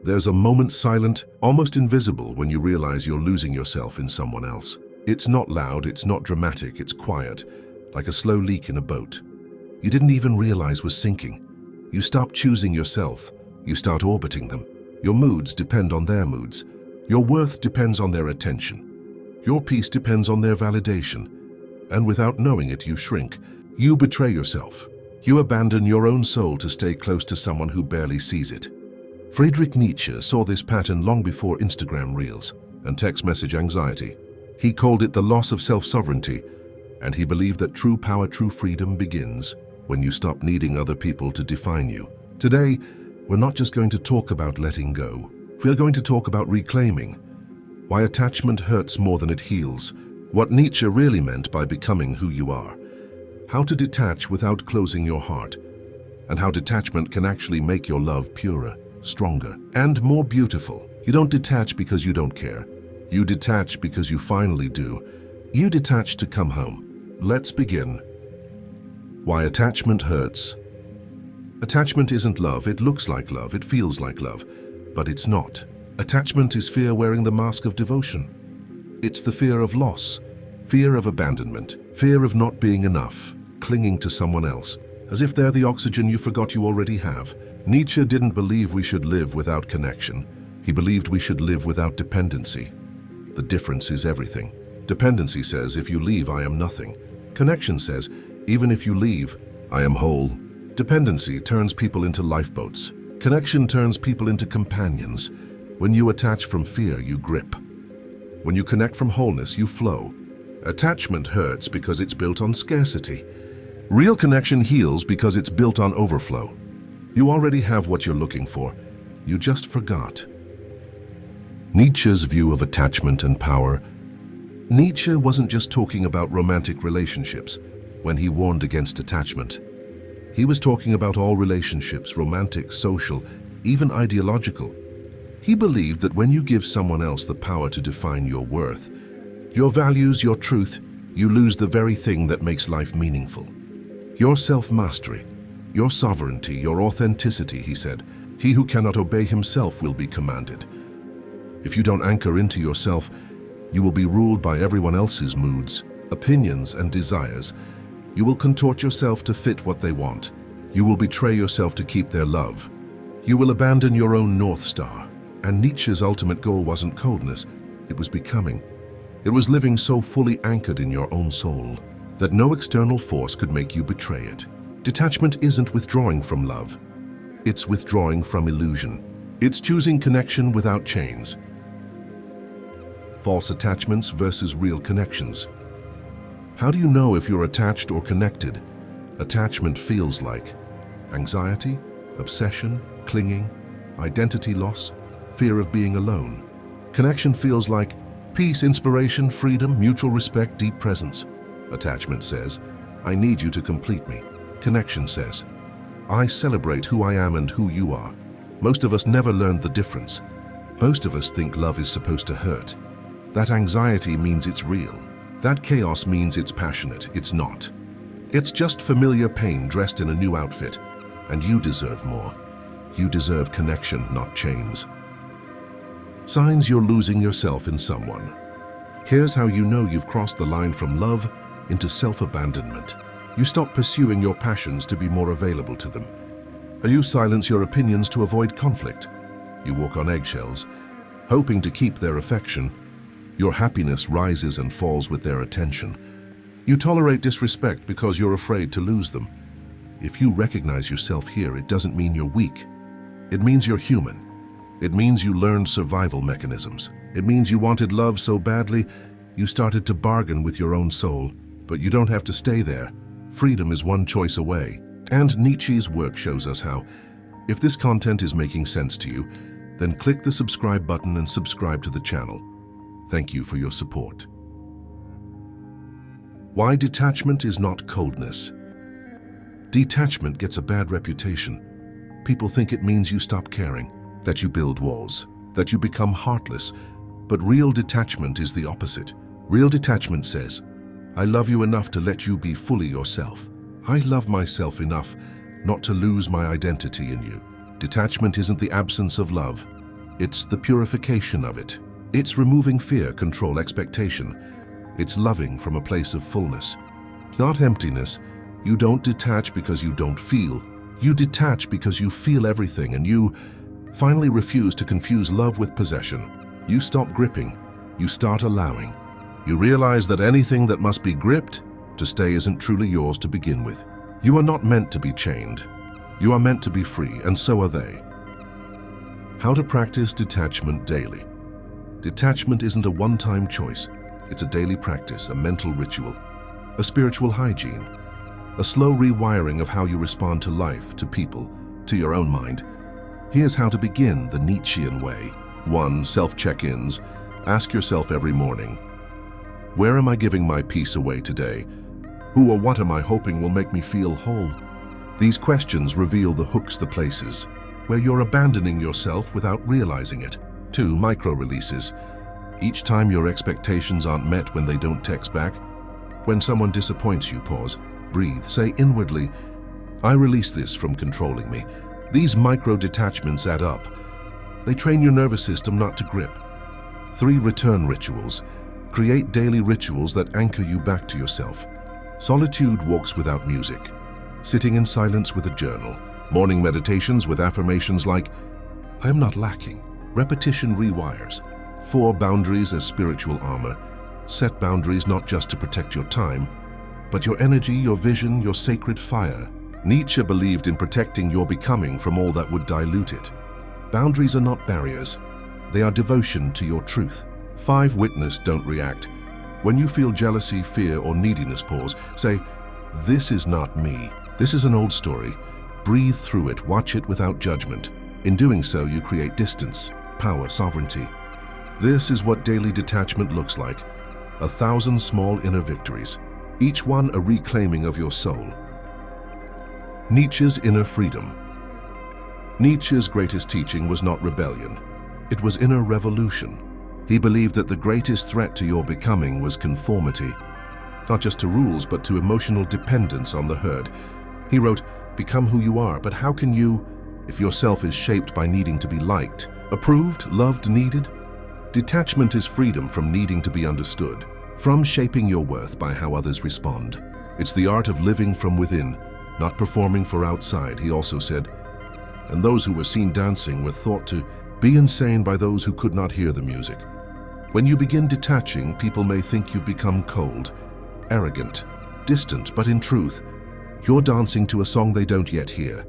There's a moment silent, almost invisible, when you realize you're losing yourself in someone else. It's not loud, it's not dramatic, it's quiet, like a slow leak in a boat. You didn't even realize was sinking. You stop choosing yourself, you start orbiting them. Your moods depend on their moods. Your worth depends on their attention. Your peace depends on their validation. And without knowing it, you shrink. You betray yourself. You abandon your own soul to stay close to someone who barely sees it. Friedrich Nietzsche saw this pattern long before Instagram Reels and text message anxiety. He called it the loss of self-sovereignty, and he believed that true power, true freedom begins when you stop needing other people to define you. Today, we're not just going to talk about letting go. We're going to talk about reclaiming, why attachment hurts more than it heals, what Nietzsche really meant by becoming who you are, how to detach without closing your heart, and how detachment can actually make your love purer, stronger, and more beautiful. You don't detach because you don't care. You detach because you finally do. You detach to come home. Let's begin. Why attachment hurts. Attachment isn't love. It looks like love. It feels like love. But it's not. Attachment is fear wearing the mask of devotion. It's the fear of loss, fear of abandonment, fear of not being enough, clinging to someone else, as if they're the oxygen you forgot you already have. Nietzsche didn't believe we should live without connection. He believed we should live without dependency. The difference is everything. Dependency says, if you leave, I am nothing. Connection says, even if you leave, I am whole. Dependency turns people into lifeboats. Connection turns people into companions. When you attach from fear, you grip. When you connect from wholeness, you flow. Attachment hurts because it's built on scarcity. Real connection heals because it's built on overflow. You already have what you're looking for. You just forgot. Nietzsche's view of attachment and power. Nietzsche wasn't just talking about romantic relationships when he warned against attachment. He was talking about all relationships, romantic, social, even ideological. He believed that when you give someone else the power to define your worth, your values, your truth, you lose the very thing that makes life meaningful. Your self-mastery, your sovereignty, your authenticity, he said. He who cannot obey himself will be commanded. If you don't anchor into yourself, you will be ruled by everyone else's moods, opinions, and desires. You will contort yourself to fit what they want. You will betray yourself to keep their love. You will abandon your own North Star. And Nietzsche's ultimate goal wasn't coldness, it was becoming. It was living so fully anchored in your own soul that no external force could make you betray it. Detachment isn't withdrawing from love. It's withdrawing from illusion. It's choosing connection without chains. False attachments versus real connections. How do you know if you're attached or connected? Attachment feels like anxiety, obsession, clinging, identity loss, fear of being alone. Connection feels like peace, inspiration, freedom, mutual respect, deep presence. Attachment says, I need you to complete me. Connection says, I celebrate who I am and who you are. Most of us never learned the difference. Most of us think love is supposed to hurt. That anxiety means it's real. That chaos means it's passionate. It's not. It's just familiar pain dressed in a new outfit. And you deserve more. You deserve connection, not chains. Signs you're losing yourself in someone. Here's how you know you've crossed the line from love into self-abandonment. You stop pursuing your passions to be more available to them. You silence your opinions to avoid conflict. You walk on eggshells, hoping to keep their affection. Your happiness rises and falls with their attention. You tolerate disrespect because you're afraid to lose them. If you recognize yourself here, it doesn't mean you're weak. It means you're human. It means you learned survival mechanisms. It means you wanted love so badly, you started to bargain with your own soul. But you don't have to stay there. Freedom is one choice away. And Nietzsche's work shows us how. If this content is making sense to you, then click the subscribe button and subscribe to the channel. Thank you for your support. Why detachment is not coldness. Detachment gets a bad reputation. People think it means you stop caring, that you build walls, that you become heartless. But real detachment is the opposite. Real detachment says, I love you enough to let you be fully yourself. I love myself enough not to lose my identity in you. Detachment isn't the absence of love. It's the purification of it. It's removing fear, control, expectation. It's loving from a place of fullness, not emptiness. You don't detach because you don't feel. You detach because you feel everything, and you finally refuse to confuse love with possession. You stop gripping. You start allowing. You realize that anything that must be gripped to stay isn't truly yours to begin with. You are not meant to be chained. You are meant to be free, and so are they. How to practice detachment daily. Detachment isn't a one-time choice. It's a daily practice, a mental ritual, a spiritual hygiene, a slow rewiring of how you respond to life, to people, to your own mind. Here's how to begin the Nietzschean way. 1. Self-check-ins. Ask yourself every morning, where am I giving my peace away today? Who or what am I hoping will make me feel whole? These questions reveal the hooks, the places where you're abandoning yourself without realizing it. 2. Micro-releases. Each time your expectations aren't met, when they don't text back, when someone disappoints you, pause, breathe, say inwardly, I release this from controlling me. These micro-detachments add up. They train your nervous system not to grip. 3. Return rituals. Create daily rituals that anchor you back to yourself. Solitude walks without music. Sitting in silence with a journal. Morning meditations with affirmations like, I am not lacking. Repetition rewires. 4. Boundaries as spiritual armor. Set boundaries not just to protect your time, but your energy, your vision, your sacred fire. Nietzsche believed in protecting your becoming from all that would dilute it. Boundaries are not barriers. They are devotion to your truth. 5. Witness, don't react. When you feel jealousy, fear, or neediness, pause. Say, this is not me. This is an old story. Breathe through it, watch it without judgment. In doing so, you create distance, power, sovereignty. This is what daily detachment looks like. 1,000 small inner victories, each one a reclaiming of your soul. Nietzsche's inner freedom. Nietzsche's greatest teaching was not rebellion. It was inner revolution. He believed that the greatest threat to your becoming was conformity, not just to rules, but to emotional dependence on the herd. He wrote, become who you are, but how can you, if yourself is shaped by needing to be liked, approved, loved, needed? Detachment is freedom from needing to be understood, from shaping your worth by how others respond. It's the art of living from within, not performing for outside, he also said. And those who were seen dancing were thought to be insane by those who could not hear the music. When you begin detaching, people may think you've become cold, arrogant, distant, but in truth, you're dancing to a song they don't yet hear,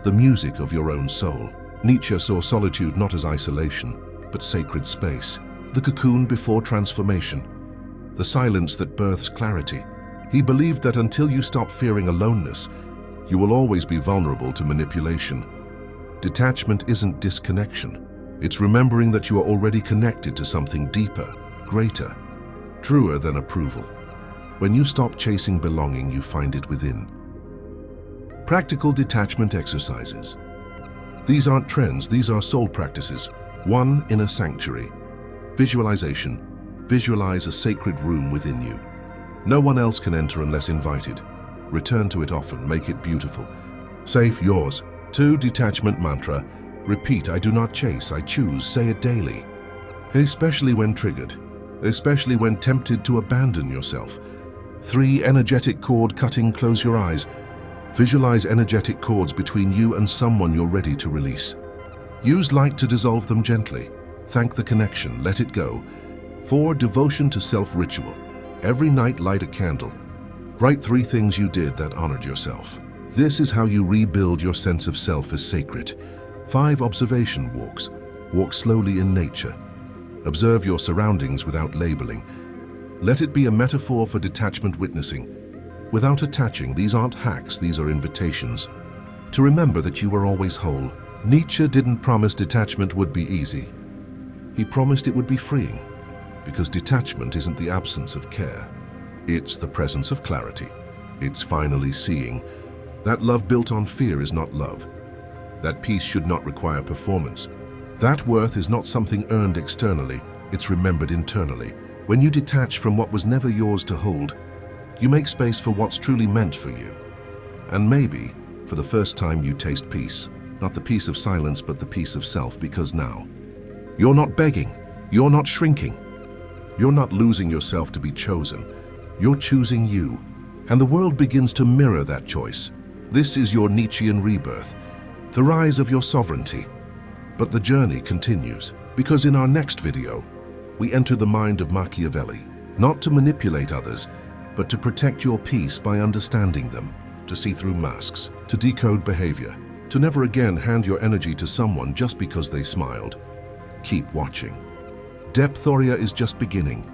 the music of your own soul. Nietzsche saw solitude not as isolation, but sacred space, the cocoon before transformation, the silence that births clarity. He believed that until you stop fearing aloneness, you will always be vulnerable to manipulation. Detachment isn't disconnection. It's remembering that you are already connected to something deeper, greater, truer than approval. When you stop chasing belonging, you find it within. Practical detachment exercises. These aren't trends, these are soul practices. 1. Inner sanctuary. Visualization. Visualize a sacred room within you. No one else can enter unless invited. Return to it often, make it beautiful. Safe, yours. 2. Detachment mantra. Repeat, I do not chase, I choose. Say it daily. Especially when triggered. Especially when tempted to abandon yourself. 3. Energetic cord cutting, close your eyes. Visualize energetic cords between you and someone you're ready to release. Use light to dissolve them gently. Thank the connection, let it go. 4. Devotion to self-ritual. Every night light a candle. Write 3 things you did that honored yourself. This is how you rebuild your sense of self as sacred. 5. Observation walks. Walk slowly in nature. Observe your surroundings without labeling. Let it be a metaphor for detachment witnessing. Without attaching, these aren't hacks, these are invitations. To remember that you are always whole. Nietzsche didn't promise detachment would be easy. He promised it would be freeing, because detachment isn't the absence of care. It's the presence of clarity. It's finally seeing. That love built on fear is not love. That peace should not require performance. That worth is not something earned externally, it's remembered internally. When you detach from what was never yours to hold, you make space for what's truly meant for you. And maybe, for the first time, you taste peace. Not the peace of silence, but the peace of self, because now You're not begging. You're not shrinking. You're not losing yourself to be chosen. You're choosing you. And the world begins to mirror that choice. This is your Nietzschean rebirth, the rise of your sovereignty. But the journey continues, because in our next video, we enter the mind of Machiavelli, not to manipulate others, but to protect your peace by understanding them, to see through masks, to decode behavior, to never again hand your energy to someone just because they smiled. Keep watching. Depthoria is just beginning.